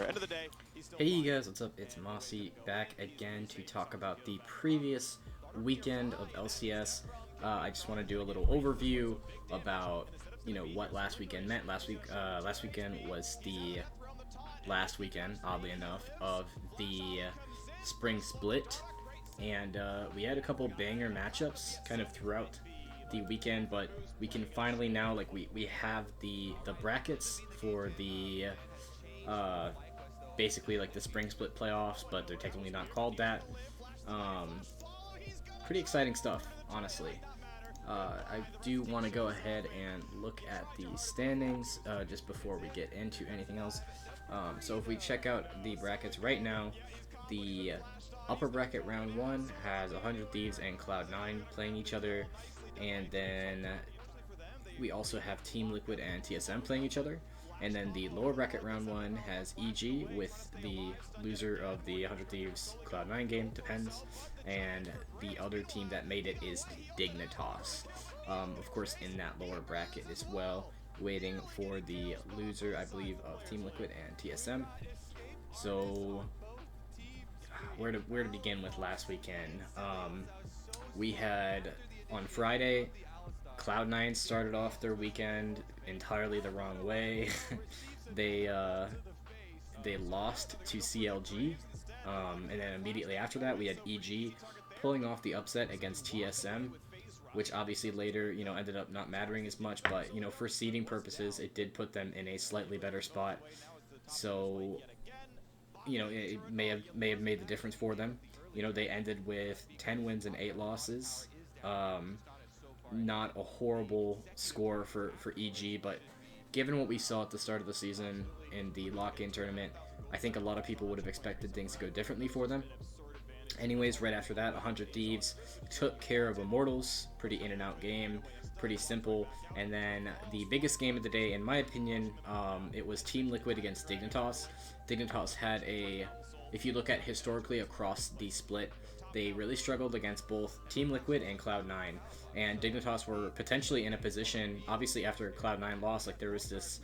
End of the day, he's still Hey you guys, what's up? It's Mossy back again to talk about the previous weekend of LCS. I just want to do a little overview about what last weekend meant. Last weekend was the last weekend, oddly enough, of the spring split, and we had a couple banger matchups kind of throughout the weekend. But we can finally now we have the brackets for the uh, basically like the spring split playoffs, but they're technically not called that. Um, Pretty exciting stuff, honestly. I do want to go ahead and look at the standings just before we get into anything else. So if we check out the brackets right now, the upper bracket round one has 100 Thieves and Cloud9 playing each other, and then we also have Team Liquid and TSM playing each other. And then the lower bracket round one has EG with the loser of the 100 Thieves Cloud9 game, depends. And the other team that made it is Dignitas. Of course, in that lower bracket as well, waiting for the loser, I believe, of Team Liquid and TSM. So, where to begin with last weekend? We had on Friday Cloud9 started off their weekend entirely the wrong way. they uh, they lost to CLG, and then immediately after that we had EG pulling off the upset against TSM, which obviously later ended up not mattering as much, but for seeding purposes it did put them in a slightly better spot. So it may have made the difference for them. They ended with 10 wins and 8 losses. Um, Not a horrible score for EG, but given what we saw at the start of the season in the lock-in tournament, I think a lot of people would have expected things to go differently for them. Anyways, right after that, 100 Thieves took care of Immortals. Pretty in and out game, pretty simple. And then the biggest game of the day, in my opinion, it was Team Liquid against Dignitas. Dignitas had if you look at historically across the split, they really struggled against both Team Liquid and Cloud9. And Dignitas were potentially in a position, obviously after Cloud9 lost, like there was this,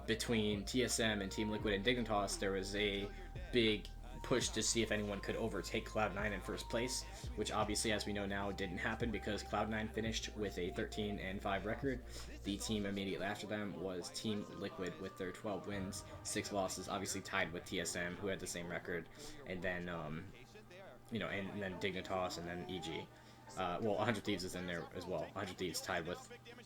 between TSM and Team Liquid and Dignitas, there was a big push to see if anyone could overtake Cloud9 in first place, which obviously, as we know now, didn't happen because Cloud9 finished with a 13-5 record. The team immediately after them was Team Liquid with their 12 wins, 6 losses, obviously tied with TSM, who had the same record, and then and then Dignitas, and then EG. 100 Thieves is in there as well. 100 Thieves tied with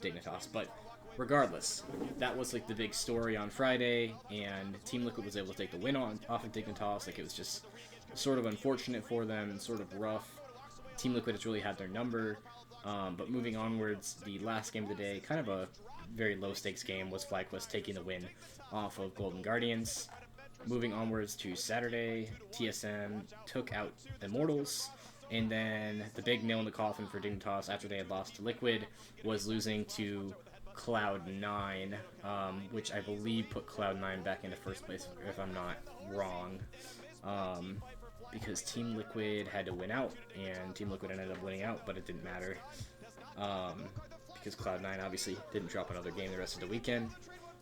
Dignitas, but regardless, that was like the big story on Friday, and Team Liquid was able to take the win off of Dignitas. Like it was just sort of unfortunate for them, sort of rough. Team Liquid has really had their number, but moving onwards, the last game of the day, kind of a very low stakes game, was FlyQuest taking the win off of Golden Guardians. Moving onwards to Saturday, TSM took out Immortals, and then the big nail in the coffin for Dignitas after they had lost to Liquid was losing to Cloud9, which I believe put Cloud9 back into first place, if I'm not wrong. Because Team Liquid had to win out, and Team Liquid ended up winning out, but it didn't matter. Because Cloud9 obviously didn't drop another game the rest of the weekend.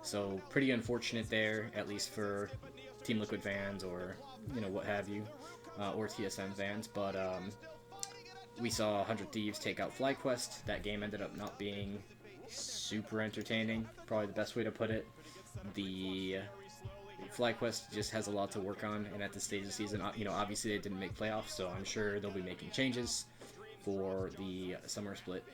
So pretty unfortunate there, at least for Team Liquid fans or what have you, or TSM fans. But we saw 100 Thieves take out FlyQuest. That game ended up not being super entertaining, probably the best way to put it. The FlyQuest just has a lot to work on, and at this stage of the season, obviously they didn't make playoffs, so I'm sure they'll be making changes for the summer split.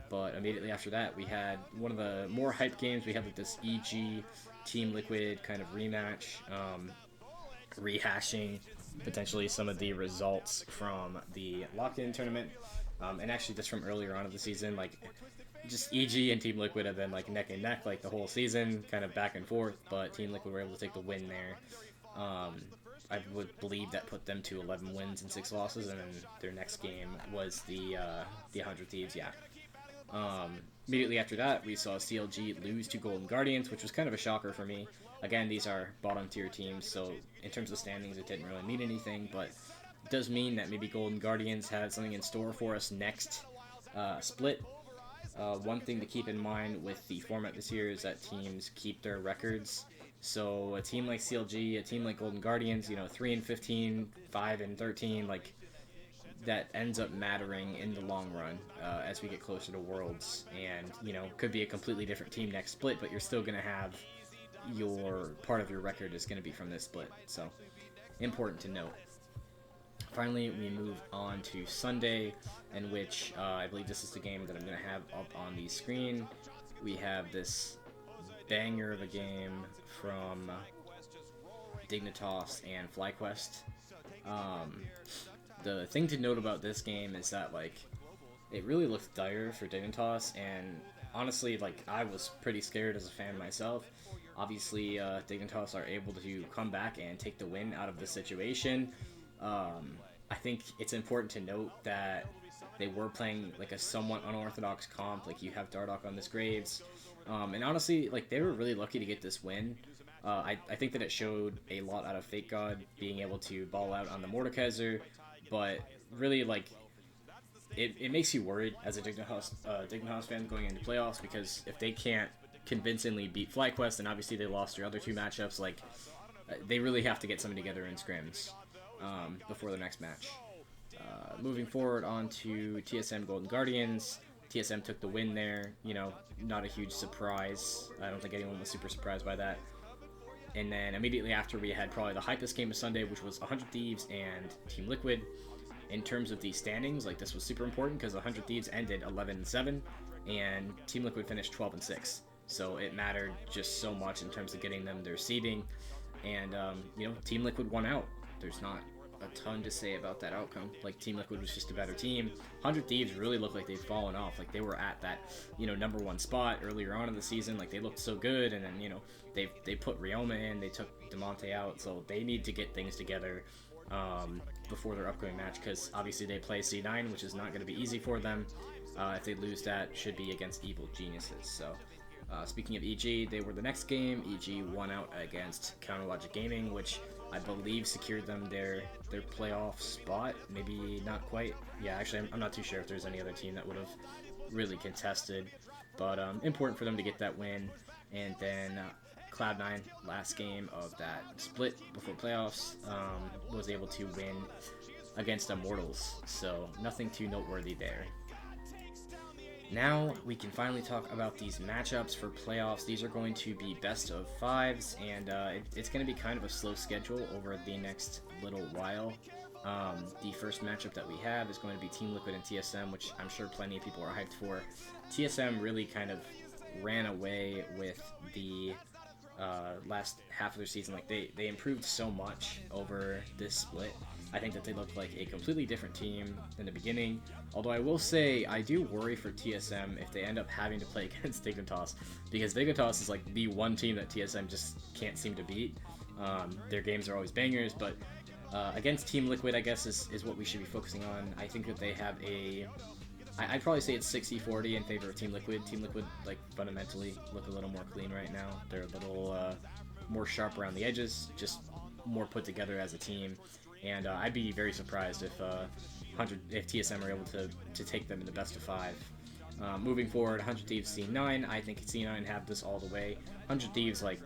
But immediately after that, we had one of the more hype games. We had like this EG Team Liquid kind of rematch, rehashing potentially some of the results from the lock-in tournament, and actually just from earlier on of the season. Like just EG and Team Liquid have been like neck and neck like the whole season, kind of back and forth. But Team Liquid were able to take the win there. I would believe that put them to 11 wins and 6 losses, and then their next game was the 100 Thieves. Yeah. Immediately after that, we saw CLG lose to Golden Guardians, which was kind of a shocker for me. Again, these are bottom tier teams, so in terms of standings, it didn't really mean anything, but it does mean that maybe Golden Guardians have something in store for us next split. One thing to keep in mind with the format this year is that teams keep their records. So a team like CLG, a team like Golden Guardians, 3-15, 5-13, like that ends up mattering in the long run as we get closer to Worlds, and could be a completely different team next split, but you're still gonna have your part of your record is gonna be from this split. So important to note. Finally, we move on to Sunday, in which I believe this is the game that I'm going to have up on the screen. We have this banger of a game from Dignitas and FlyQuest. The thing to note about this game is that, like, it really looks dire for Dignitas, and honestly, like, I was pretty scared as a fan myself. Obviously, Dignitas are able to come back and take the win out of the situation. I think it's important to note that they were playing like a somewhat unorthodox comp. Like, you have Dardoch on this Graves, and honestly, like, they were really lucky to get this win. I think that it showed a lot out of Fake God being able to ball out on the Mordekaiser, but really, like, it makes you worried as a Dignitas fan going into playoffs, because if they can't convincingly beat FlyQuest, and obviously they lost their other two matchups, like, they really have to get something together in scrims before the next match. Moving forward on to TSM Golden Guardians. TSM took the win there, not a huge surprise. I don't think anyone was super surprised by that. And then immediately after, we had probably the hypest game of Sunday, which was 100 Thieves and Team Liquid. In terms of the standings, like, this was super important because 100 Thieves ended 11-7, and Team Liquid finished 12-6. So it mattered just so much in terms of getting them their seeding. And, Team Liquid won out. There's not a ton to say about that outcome. Like, Team Liquid was just a better team. 100 Thieves really looked like they'd fallen off. Like, they were at that, number one spot earlier on in the season. Like, they looked so good, and then, they put Ryoma in, they took DeMonte out, so they need to get things together before their upcoming match, because obviously they play C9, which is not going to be easy for them. If they lose that, should be against Evil Geniuses. So, speaking of EG, they were the next game. EG won out against Counterlogic Gaming, which I believe secured them their playoff spot. Maybe not quite. Yeah, actually, I'm not too sure if there's any other team that would have really contested, but important for them to get that win. And then Cloud9, last game of that split before playoffs, was able to win against Immortals, so nothing too noteworthy there. Now we can finally talk about these matchups for playoffs. These are going to be best of fives, and it's going to be kind of a slow schedule over the next little while. The first matchup that we have is going to be Team Liquid and TSM, which I'm sure plenty of people are hyped for. TSM really kind of ran away with the last half of their season. Like, they improved so much over this split. I think that they look like a completely different team in the beginning. Although I will say, I do worry for TSM if they end up having to play against Dignitas, because Dignitas is like the one team that TSM just can't seem to beat. Their games are always bangers, but against Team Liquid, I guess, is what we should be focusing on. I think that they have I'd probably say it's 60-40 in favor of Team Liquid. Team Liquid, like, fundamentally look a little more clean right now. They're a little more sharp around the edges, just more put together as a team. And I'd be very surprised if TSM are able to take them in the best of five. Moving forward, 100 Thieves C9. I think C9 have this all the way. 100 Thieves, like,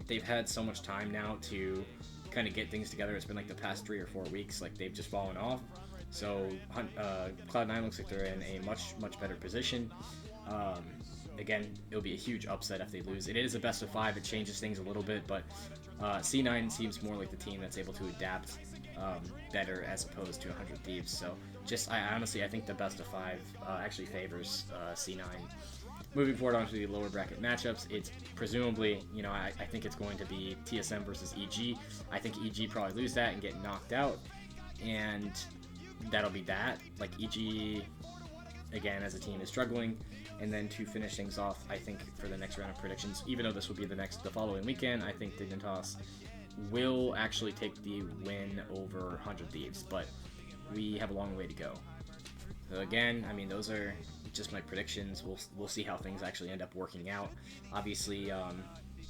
they've had so much time now to kind of get things together. It's been like the past 3 or 4 weeks. Like, they've just fallen off. So Cloud9 looks like they're in a much better position. Again, it'll be a huge upset if they lose. It is a best of 5. It changes things a little bit, but C9 seems more like the team that's able to adapt better as opposed to 100 Thieves. So I think the best of 5 actually favors C9. Moving forward onto the lower bracket matchups, it's presumably, I think it's going to be TSM versus EG. I think EG probably lose that and get knocked out, and that'll be that. Like, EG, again, as a team, is struggling. And then to finish things off, I think for the next round of predictions, even though this will be the following weekend, I think Dignitas will actually take the win over 100 Thieves, but we have a long way to go. So again, I mean, those are just my predictions. We'll see how things actually end up working out. Obviously,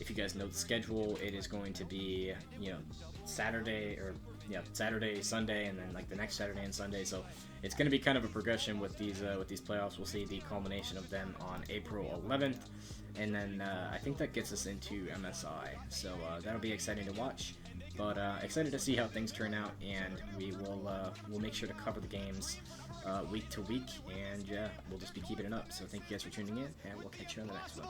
if you guys know the schedule, it is going to be, you know, Saturday, Sunday, and then like the next Saturday and Sunday. So it's going to be kind of a progression with these playoffs. We'll see the culmination of them on April 11th, and then I think that gets us into MSI. So that'll be exciting to watch. But excited to see how things turn out, and we'll make sure to cover the games week to week, and we'll just be keeping it up. So thank you guys for tuning in, and we'll catch you on the next one.